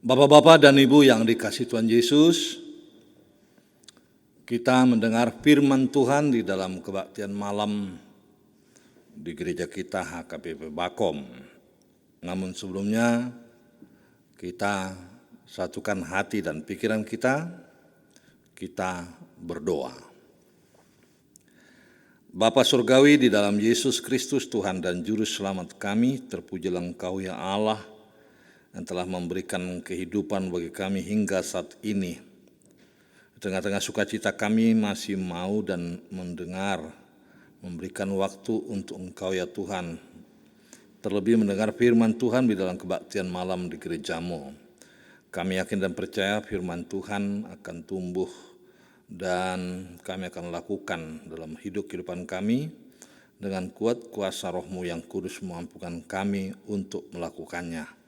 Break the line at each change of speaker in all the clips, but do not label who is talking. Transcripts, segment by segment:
Bapak-bapak dan ibu yang dikasihi Tuhan Yesus, kita mendengar firman Tuhan di dalam kebaktian malam di gereja kita HKBP Bakom. Namun sebelumnya kita satukan hati dan pikiran kita berdoa. Bapa Surgawi di dalam Yesus Kristus Tuhan dan Juru Selamat kami, terpujilah Engkau ya Allah, yang telah memberikan kehidupan bagi kami hingga saat ini. Di tengah-tengah sukacita kami masih mau dan mendengar, memberikan waktu untuk Engkau ya Tuhan. Terlebih mendengar firman Tuhan di dalam kebaktian malam di gerejamu. Kami yakin dan percaya firman Tuhan akan tumbuh dan kami akan lakukan dalam kehidupan kami dengan kuat kuasa Roh-Mu yang kudus memampukan kami untuk melakukannya.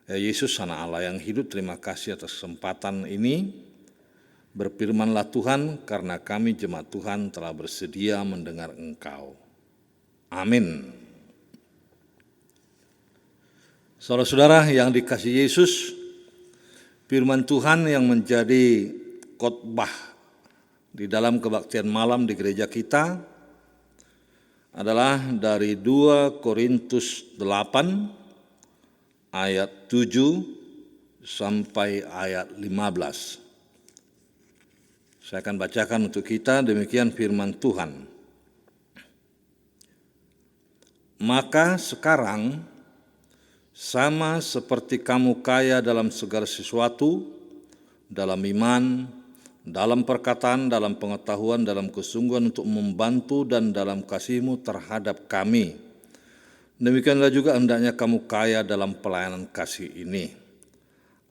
Ya Yesus, Anak Allah yang hidup, terima kasih atas kesempatan ini. Berfirmanlah Tuhan, karena kami jemaat Tuhan telah bersedia mendengar Engkau. Amin. Saudara-saudara yang dikasihi Yesus, firman Tuhan yang menjadi khotbah di dalam kebaktian malam di gereja kita adalah dari 2 Korintus 8 ayat 7 sampai ayat 15. Saya akan bacakan untuk kita, demikian firman Tuhan. Maka sekarang sama seperti kamu kaya dalam segala sesuatu, dalam iman, dalam perkataan, dalam pengetahuan, dalam kesungguhan untuk membantu dan dalam kasih-Mu terhadap kami. Demikianlah juga hendaknya kamu kaya dalam pelayanan kasih ini.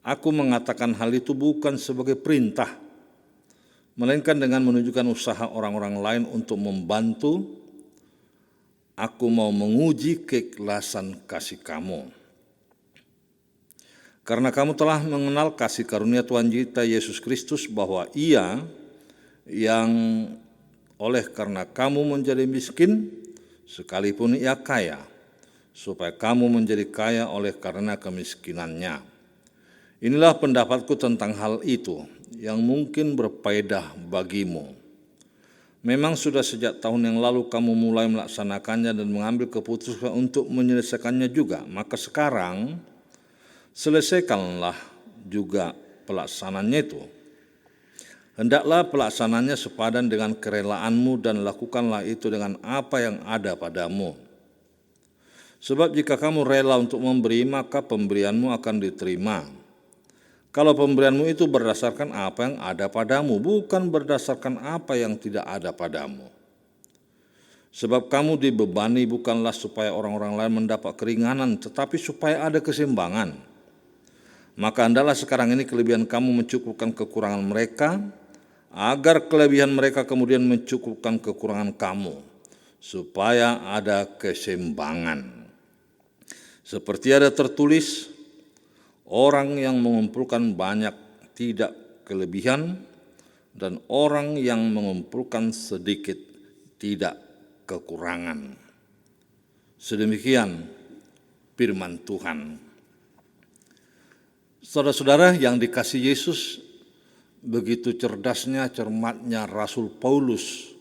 Aku mengatakan hal itu bukan sebagai perintah, melainkan dengan menunjukkan usaha orang-orang lain untuk membantu. Aku mau menguji keikhlasan kasih kamu. Karena kamu telah mengenal kasih karunia Tuhan kita Yesus Kristus, bahwa Ia yang oleh karena kamu menjadi miskin, sekalipun Ia kaya, supaya kamu menjadi kaya oleh karena kemiskinannya. Inilah pendapatku tentang hal itu, yang mungkin berfaedah bagimu. Memang sudah sejak tahun yang lalu kamu mulai melaksanakannya dan mengambil keputusan untuk menyelesaikannya juga. Maka sekarang, selesaikanlah juga pelaksananya itu. Hendaklah pelaksananya sepadan dengan kerelaanmu dan lakukanlah itu dengan apa yang ada padamu. Sebab jika kamu rela untuk memberi, maka pemberianmu akan diterima. Kalau pemberianmu itu berdasarkan apa yang ada padamu, bukan berdasarkan apa yang tidak ada padamu. Sebab kamu dibebani bukanlah supaya orang-orang lain mendapat keringanan, tetapi supaya ada keseimbangan. Maka hendaklah sekarang ini kelebihan kamu mencukupkan kekurangan mereka, agar kelebihan mereka kemudian mencukupkan kekurangan kamu, supaya ada keseimbangan. Seperti ada tertulis, orang yang mengumpulkan banyak tidak kelebihan, dan orang yang mengumpulkan sedikit tidak kekurangan. Sedemikian firman Tuhan. Saudara-saudara yang dikasihi Yesus, begitu cerdasnya, cermatnya Rasul Paulus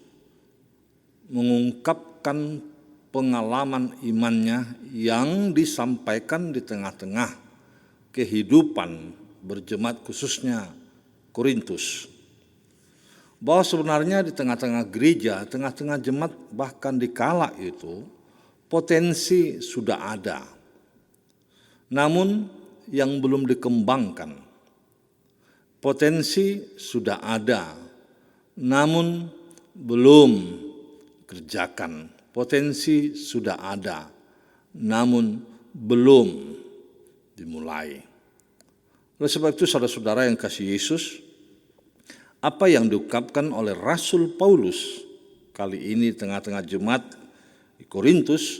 mengungkapkan pengalaman imannya yang disampaikan di tengah-tengah kehidupan berjemaat khususnya Korintus. Bahwa sebenarnya di tengah-tengah gereja, tengah-tengah jemaat, bahkan di kala itu potensi sudah ada. Namun yang belum dikembangkan. Potensi sudah ada, namun belum kerjakan. Potensi sudah ada, namun belum dimulai. Oleh sebab itu, saudara-saudara yang kasih Yesus, apa yang diungkapkan oleh Rasul Paulus kali ini tengah-tengah jemaat di Korintus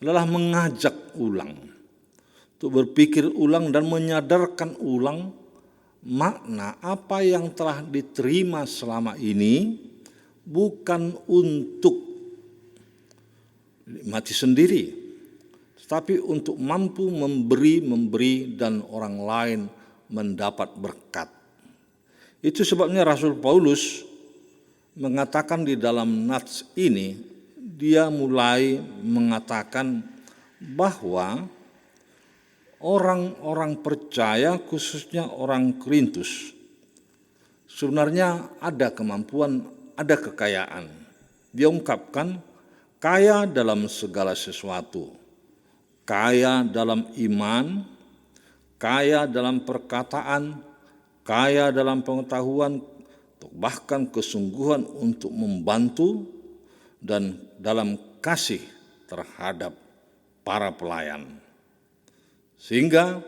adalah mengajak ulang, untuk berpikir ulang dan menyadarkan ulang makna apa yang telah diterima selama ini, bukan untuk mati sendiri, tapi untuk mampu memberi dan orang lain mendapat berkat. Itu sebabnya Rasul Paulus mengatakan di dalam nats ini, dia mulai mengatakan bahwa orang-orang percaya, khususnya orang Korintus, sebenarnya ada kemampuan, ada kekayaan. Dia ungkapkan kaya dalam segala sesuatu, kaya dalam iman, kaya dalam perkataan, kaya dalam pengetahuan, bahkan kesungguhan untuk membantu dan dalam kasih terhadap para pelayan. Sehingga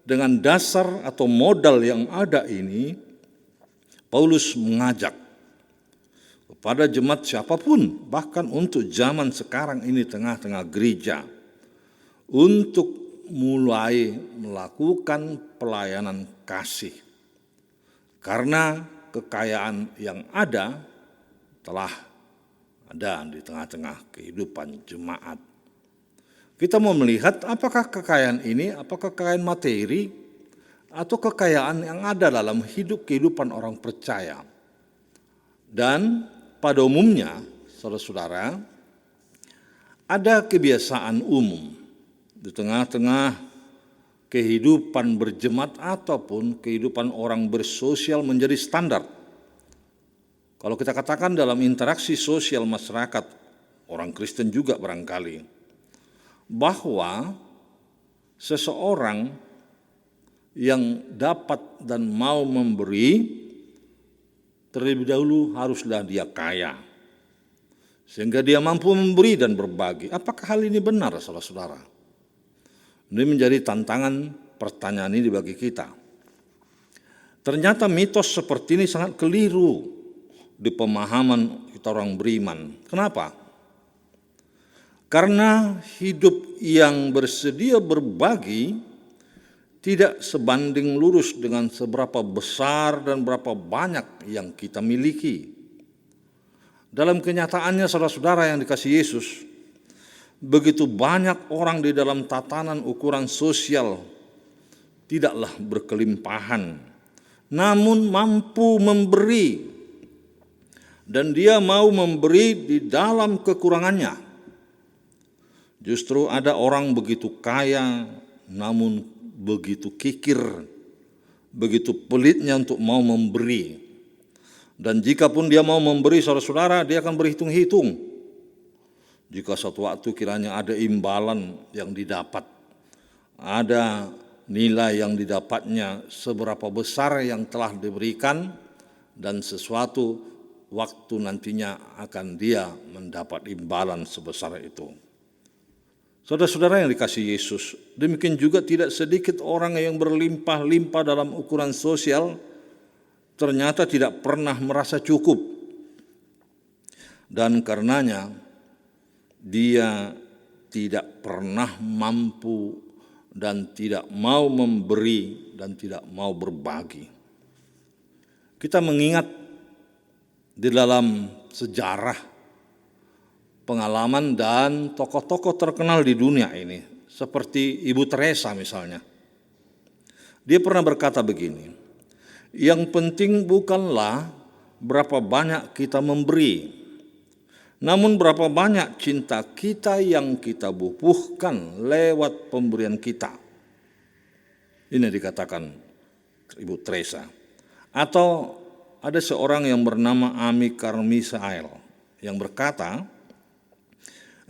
dengan dasar atau modal yang ada ini, Paulus mengajak kepada jemaat siapapun, bahkan untuk zaman sekarang ini tengah-tengah gereja, untuk mulai melakukan pelayanan kasih. Karena kekayaan yang ada telah ada di tengah-tengah kehidupan jemaat. Kita mau melihat apakah kekayaan ini, apakah kekayaan materi, atau kekayaan yang ada dalam kehidupan orang percaya. Dan pada umumnya, saudara-saudara, ada kebiasaan umum di tengah-tengah kehidupan berjemaat ataupun kehidupan orang bersosial menjadi standar. Kalau kita katakan dalam interaksi sosial masyarakat, orang Kristen juga barangkali, bahwa seseorang yang dapat dan mau memberi, terlebih dahulu haruslah dia kaya, sehingga dia mampu memberi dan berbagi. Apakah hal ini benar, saudara-saudara? Ini menjadi tantangan pertanyaan ini bagi kita. Ternyata mitos seperti ini sangat keliru di pemahaman kita orang beriman. Kenapa? Karena hidup yang bersedia berbagi tidak sebanding lurus dengan seberapa besar dan berapa banyak yang kita miliki. Dalam kenyataannya, saudara-saudara yang dikasihi Yesus, begitu banyak orang di dalam tatanan ukuran sosial tidaklah berkelimpahan, namun mampu memberi, dan dia mau memberi di dalam kekurangannya. Justru ada orang begitu kaya, namun begitu kikir, begitu pelitnya untuk mau memberi. Dan jikapun dia mau memberi, saudara-saudara, dia akan berhitung-hitung. Jika suatu waktu kiranya ada imbalan yang didapat, ada nilai yang didapatnya, seberapa besar yang telah diberikan, dan sesuatu waktu nantinya akan dia mendapat imbalan sebesar itu. Saudara-saudara yang dikasihi Yesus, demikian juga tidak sedikit orang yang berlimpah-limpah dalam ukuran sosial ternyata tidak pernah merasa cukup. Dan karenanya dia tidak pernah mampu dan tidak mau memberi dan tidak mau berbagi. Kita mengingat di dalam sejarah pengalaman dan tokoh-tokoh terkenal di dunia ini, seperti Ibu Teresa misalnya. Dia pernah berkata begini, yang penting bukanlah berapa banyak kita memberi, namun berapa banyak cinta kita yang kita bubuhkan lewat pemberian kita. Ini dikatakan Ibu Teresa. Atau ada seorang yang bernama Ami Carmichael yang berkata,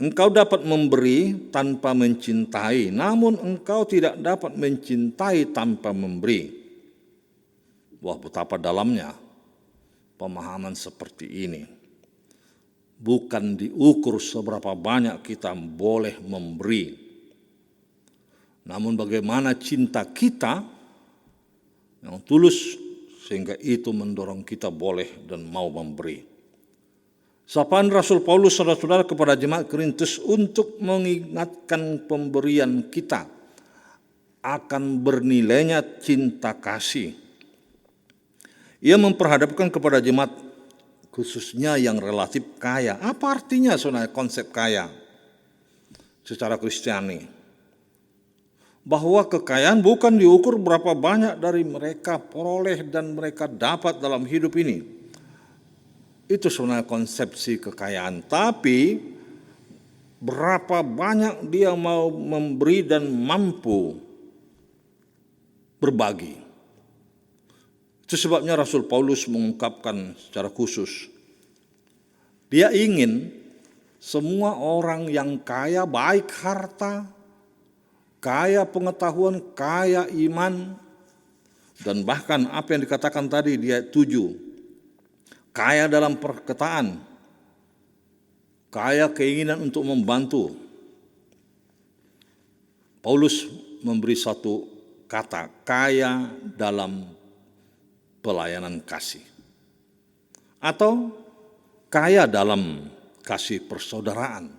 engkau dapat memberi tanpa mencintai, namun engkau tidak dapat mencintai tanpa memberi. Wah, betapa dalamnya pemahaman seperti ini. Bukan diukur seberapa banyak kita boleh memberi, namun bagaimana cinta kita yang tulus sehingga itu mendorong kita boleh dan mau memberi. Sapaan Rasul Paulus, saudara-saudara, kepada jemaat Korintus untuk mengingatkan pemberian kita akan bernilainya cinta kasih. Ia memperhadapkan kepada jemaat khususnya yang relatif kaya. Apa artinya saudara konsep kaya secara Kristiani? bahwa kekayaan bukan diukur berapa banyak dari mereka peroleh dan mereka dapat dalam hidup ini. Itu sebenarnya konsepsi kekayaan, tapi berapa banyak dia mau memberi dan mampu berbagi. Itu sebabnya Rasul Paulus mengungkapkan secara khusus, dia ingin semua orang yang kaya, baik harta, kaya pengetahuan, kaya iman, dan bahkan apa yang dikatakan tadi di ayat 7, kaya dalam perkataan, kaya keinginan untuk membantu. Paulus memberi satu kata, kaya dalam pelayanan kasih, atau kaya dalam kasih persaudaraan.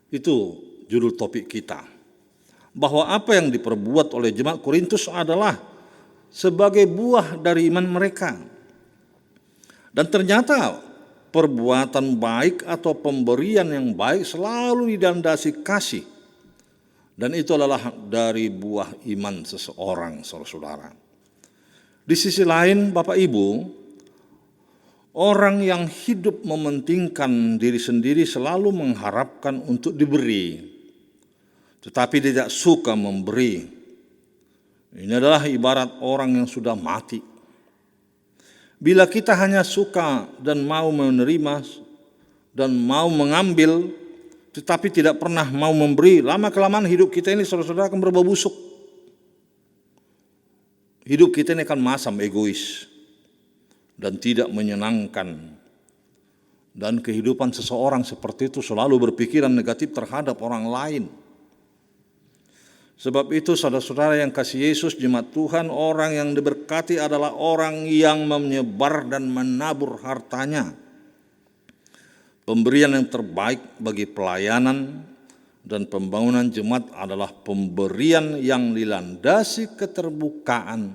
Itu judul topik kita. Bahwa apa yang diperbuat oleh jemaat Korintus adalah sebagai buah dari iman mereka. Dan ternyata perbuatan baik atau pemberian yang baik selalu dilandasi kasih. Dan itu adalah dari buah iman seseorang, saudara-saudara. Di sisi lain, Bapak Ibu, orang yang hidup mementingkan diri sendiri selalu mengharapkan untuk diberi, tetapi tidak suka memberi. Ini adalah ibarat orang yang sudah mati. Bila kita hanya suka dan mau menerima dan mau mengambil, tetapi tidak pernah mau memberi, lama-kelamaan hidup kita ini, saudara-saudara, akan berbau busuk. Hidup kita ini akan masam, egois, dan tidak menyenangkan. Dan kehidupan seseorang seperti itu selalu berpikiran negatif terhadap orang lain. Sebab itu saudara-saudara yang kasih Yesus, jemaat Tuhan, orang yang diberkati adalah orang yang menyebar dan menabur hartanya. Pemberian yang terbaik bagi pelayanan dan pembangunan jemaat adalah pemberian yang dilandasi keterbukaan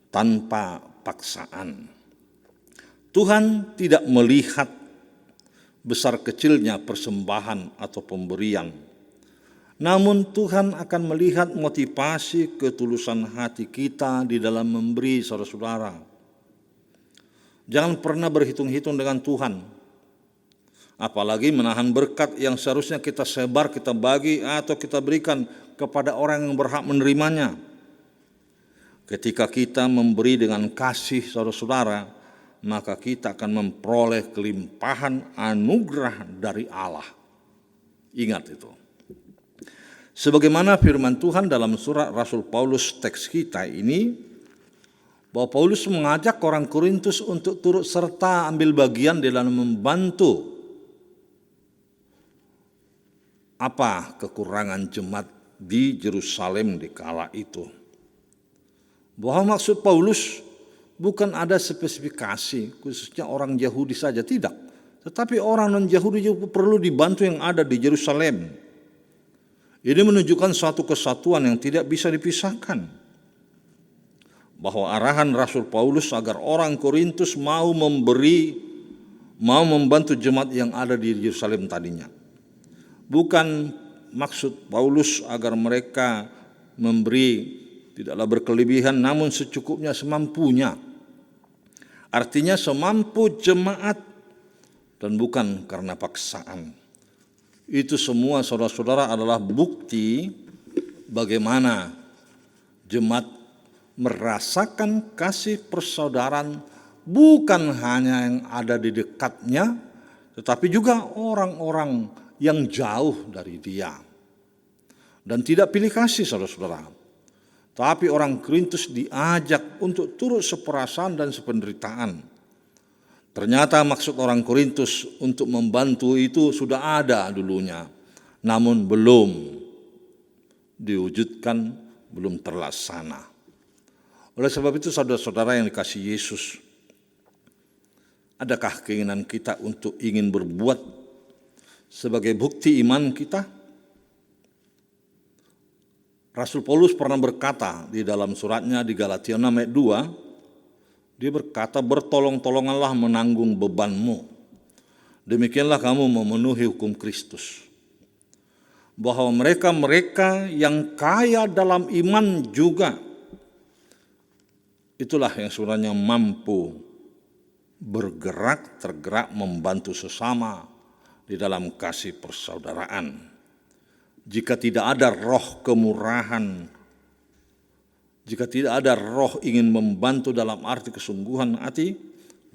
tanpa paksaan. Tuhan tidak melihat besar kecilnya persembahan atau pemberian. Namun Tuhan akan melihat motivasi ketulusan hati kita di dalam memberi, saudara-saudara. Jangan pernah berhitung-hitung dengan Tuhan. Apalagi menahan berkat yang seharusnya kita sebar, kita bagi atau kita berikan kepada orang yang berhak menerimanya. Ketika kita memberi dengan kasih, saudara-saudara, maka kita akan memperoleh kelimpahan anugerah dari Allah. Ingat itu. Sebagaimana firman Tuhan dalam surat Rasul Paulus teks kita ini, bahwa Paulus mengajak orang Korintus untuk turut serta ambil bagian di dalam membantu apa kekurangan jemaat di Yerusalem di kala itu. Bahwa maksud Paulus bukan ada spesifikasi khususnya orang Yahudi saja, tidak. Tetapi orang non-Yahudi juga perlu dibantu yang ada di Yerusalem. Ini menunjukkan suatu kesatuan yang tidak bisa dipisahkan. Bahwa arahan Rasul Paulus agar orang Korintus mau memberi, mau membantu jemaat yang ada di Yerusalem tadinya. Bukan maksud Paulus agar mereka memberi tidaklah berkelebihan, namun secukupnya, semampunya. Artinya semampu jemaat dan bukan karena paksaan. Itu semua, saudara-saudara, adalah bukti bagaimana jemaat merasakan kasih persaudaraan bukan hanya yang ada di dekatnya, tetapi juga orang-orang yang jauh dari dia. Dan tidak pilih kasih, saudara-saudara. Tapi orang Korintus diajak untuk turut seperasaan dan sependeritaan. Ternyata maksud orang Korintus untuk membantu itu sudah ada dulunya, namun belum diwujudkan, belum terlaksana. Oleh sebab itu, saudara-saudara yang dikasihi Yesus, adakah keinginan kita untuk ingin berbuat sebagai bukti iman kita? Rasul Paulus pernah berkata di dalam suratnya di Galatia 6 ayat 2, dia berkata, bertolong-tolonganlah menanggung bebanmu. Demikianlah kamu memenuhi hukum Kristus. bahwa mereka-mereka yang kaya dalam iman juga, itulah yang sebenarnya mampu tergerak membantu sesama di dalam kasih persaudaraan. Jika tidak ada roh kemurahan, jika tidak ada roh ingin membantu dalam arti kesungguhan hati,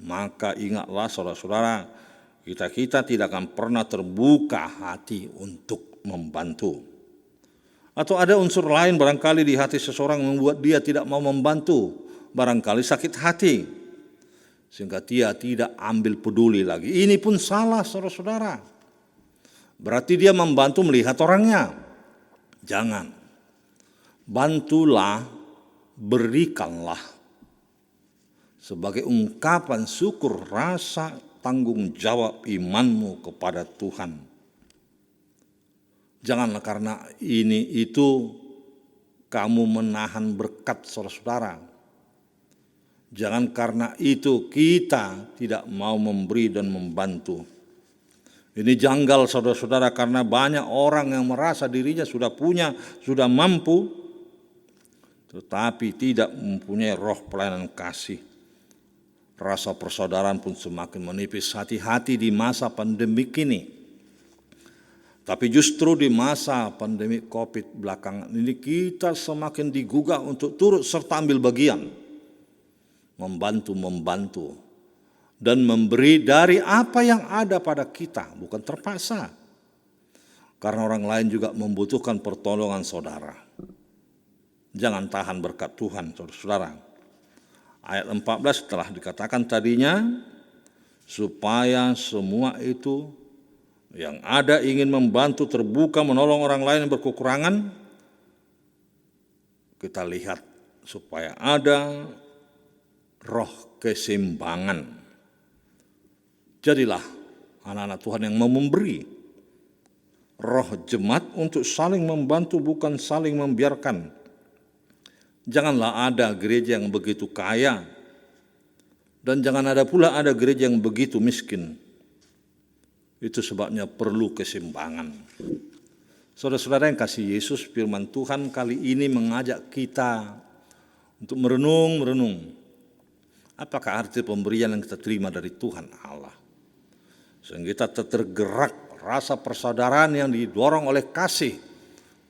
maka ingatlah saudara-saudara, kita tidak akan pernah terbuka hati untuk membantu. Atau ada unsur lain barangkali di hati seseorang membuat dia tidak mau membantu, barangkali sakit hati, sehingga dia tidak ambil peduli lagi. Ini pun salah saudara-saudara. Berarti dia membantu melihat orangnya. Jangan. Bantulah, berikanlah sebagai ungkapan syukur rasa tanggung jawab imanmu kepada Tuhan. Janganlah karena ini itu kamu menahan berkat saudara-saudara. Jangan karena itu kita tidak mau memberi dan membantu. Ini janggal saudara-saudara, karena banyak orang yang merasa dirinya sudah punya, sudah mampu, tetapi tidak mempunyai roh pelayanan kasih. Rasa persaudaraan pun semakin menipis. Hati-hati di masa pandemik ini. Tapi justru di masa pandemi COVID belakangan ini kita semakin digugah untuk turut serta ambil bagian. Membantu dan memberi dari apa yang ada pada kita, bukan terpaksa. Karena orang lain juga membutuhkan pertolongan saudara. Jangan tahan berkat Tuhan, saudara. Ayat 14 telah dikatakan tadinya, supaya semua itu yang ada ingin membantu, terbuka, menolong orang lain yang berkekurangan. Kita lihat supaya ada roh keseimbangan. Jadilah anak-anak Tuhan yang mau memberi. Roh jemaat untuk saling membantu, bukan saling membiarkan. Janganlah ada gereja yang begitu kaya, dan jangan ada pula ada gereja yang begitu miskin. Itu sebabnya perlu keseimbangan. Saudara-saudara yang kasih Yesus, firman Tuhan kali ini mengajak kita untuk merenung. Apakah arti pemberian yang kita terima dari Tuhan Allah? Sehingga kita tergerak rasa persaudaraan yang didorong oleh kasih.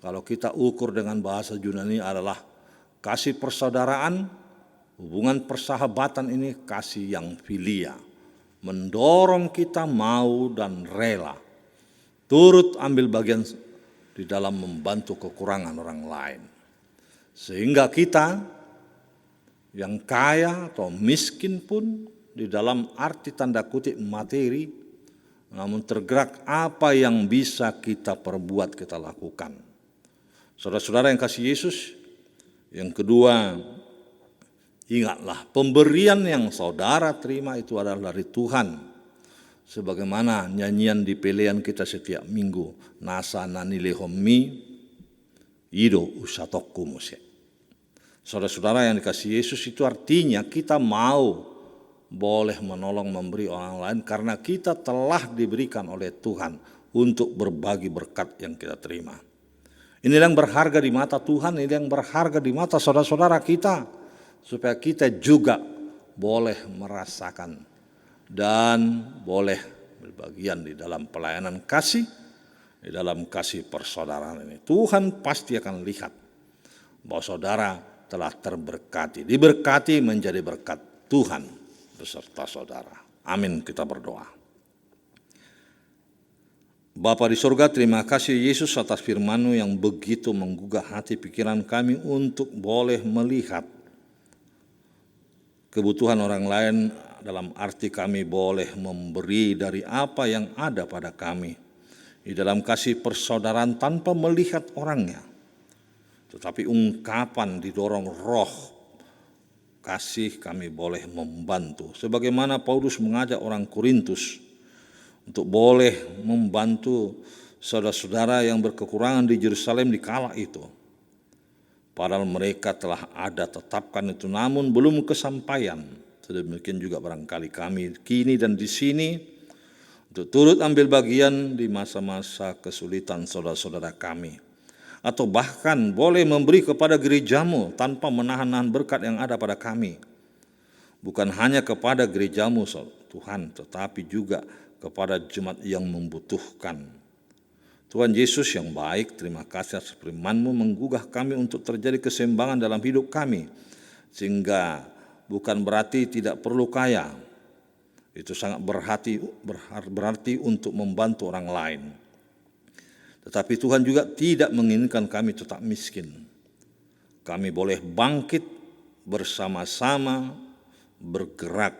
Kalau kita ukur dengan bahasa Yunani adalah kasih persaudaraan, hubungan persahabatan ini kasih yang filia. Mendorong kita mau dan rela turut ambil bagian di dalam membantu kekurangan orang lain. Sehingga kita yang kaya atau miskin pun di dalam arti tanda kutip materi, namun tergerak apa yang bisa kita perbuat, kita lakukan. Saudara-saudara yang kasih Yesus, yang kedua, ingatlah pemberian yang saudara terima itu adalah dari Tuhan. Sebagaimana nyanyian di pelean kita setiap minggu, Nasa nani lehomi, ido usatokumusya. Saudara-saudara yang dikasih Yesus, itu artinya kita mau boleh menolong memberi orang lain karena kita telah diberikan oleh Tuhan untuk berbagi berkat yang kita terima. Ini yang berharga di mata Tuhan, ini yang berharga di mata saudara-saudara kita, supaya kita juga boleh merasakan dan boleh berbagian di dalam pelayanan kasih, di dalam kasih persaudaraan ini. Tuhan pasti akan lihat bahwa saudara telah terberkati, diberkati menjadi berkat Tuhan beserta saudara. Amin, kita berdoa. Bapa di surga, terima kasih Yesus atas firman-Mu yang begitu menggugah hati pikiran kami untuk boleh melihat kebutuhan orang lain, dalam arti kami boleh memberi dari apa yang ada pada kami di dalam kasih persaudaraan tanpa melihat orangnya, tetapi ungkapan didorong roh kasih kami boleh membantu. Sebagaimana Paulus mengajak orang Korintus untuk boleh membantu saudara-saudara yang berkekurangan di Yerusalem di kala itu. Padahal mereka telah ada tetapkan itu, namun belum kesampaian. Sedemikian juga barangkali kami kini dan di sini untuk turut ambil bagian di masa-masa kesulitan saudara-saudara kami. Atau bahkan boleh memberi kepada gerejamu tanpa menahan-nahan berkat yang ada pada kami. Bukan hanya kepada gerejamu Tuhan, tetapi juga kepada jemaat yang membutuhkan. Tuhan Yesus yang baik, terima kasih atas firman-Mu menggugah kami untuk terjadi keseimbangan dalam hidup kami. Sehingga bukan berarti tidak perlu kaya. Itu sangat berarti untuk membantu orang lain. Tetapi Tuhan juga tidak menginginkan kami tetap miskin. Kami boleh bangkit bersama-sama, bergerak,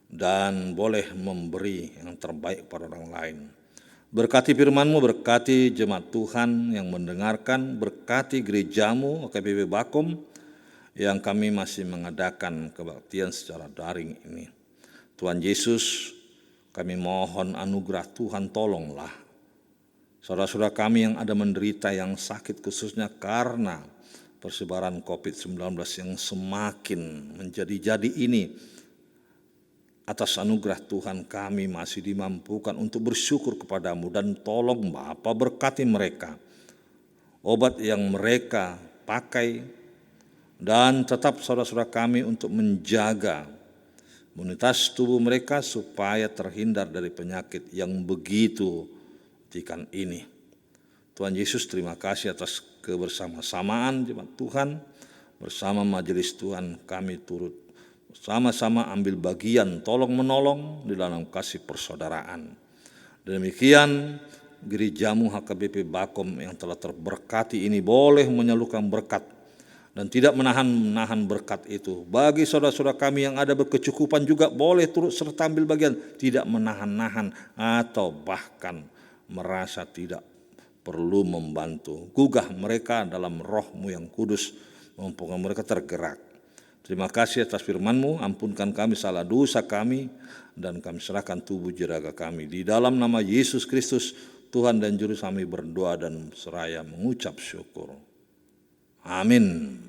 dan boleh memberi yang terbaik pada orang lain. Berkati firman-Mu, berkati jemaat Tuhan yang mendengarkan, berkati gerejamu, KPP Bakom, yang kami masih mengadakan kebaktian secara daring ini. Tuhan Yesus, kami mohon anugerah Tuhan, tolonglah saudara-saudara kami yang ada menderita, yang sakit khususnya karena persebaran COVID-19 yang semakin menjadi-jadi ini. Atas anugerah Tuhan kami masih dimampukan untuk bersyukur kepadamu, dan tolong Bapa berkati mereka, obat yang mereka pakai, dan tetap saudara-saudara kami untuk menjaga imunitas tubuh mereka supaya terhindar dari penyakit yang begitu matikan ini. Tuhan Yesus, terima kasih atas kebersama-samaan jemaat Tuhan. Bersama majelis Tuhan kami turut sama-sama ambil bagian tolong-menolong di dalam kasih persaudaraan. Demikian gerejamu HKBP Bakom yang telah terberkati ini boleh menyalurkan berkat dan tidak menahan berkat itu. Bagi saudara-saudara kami yang ada berkecukupan juga boleh turut serta ambil bagian, tidak menahan-nahan atau bahkan merasa tidak perlu membantu. Gugah mereka dalam Roh-Mu yang kudus, membuat mereka tergerak. Terima kasih atas firman-Mu, ampunkan kami salah dosa kami, dan kami serahkan tubuh jeraga kami. Di dalam nama Yesus Kristus, Tuhan dan Juru kami berdoa dan seraya mengucap syukur. Amin.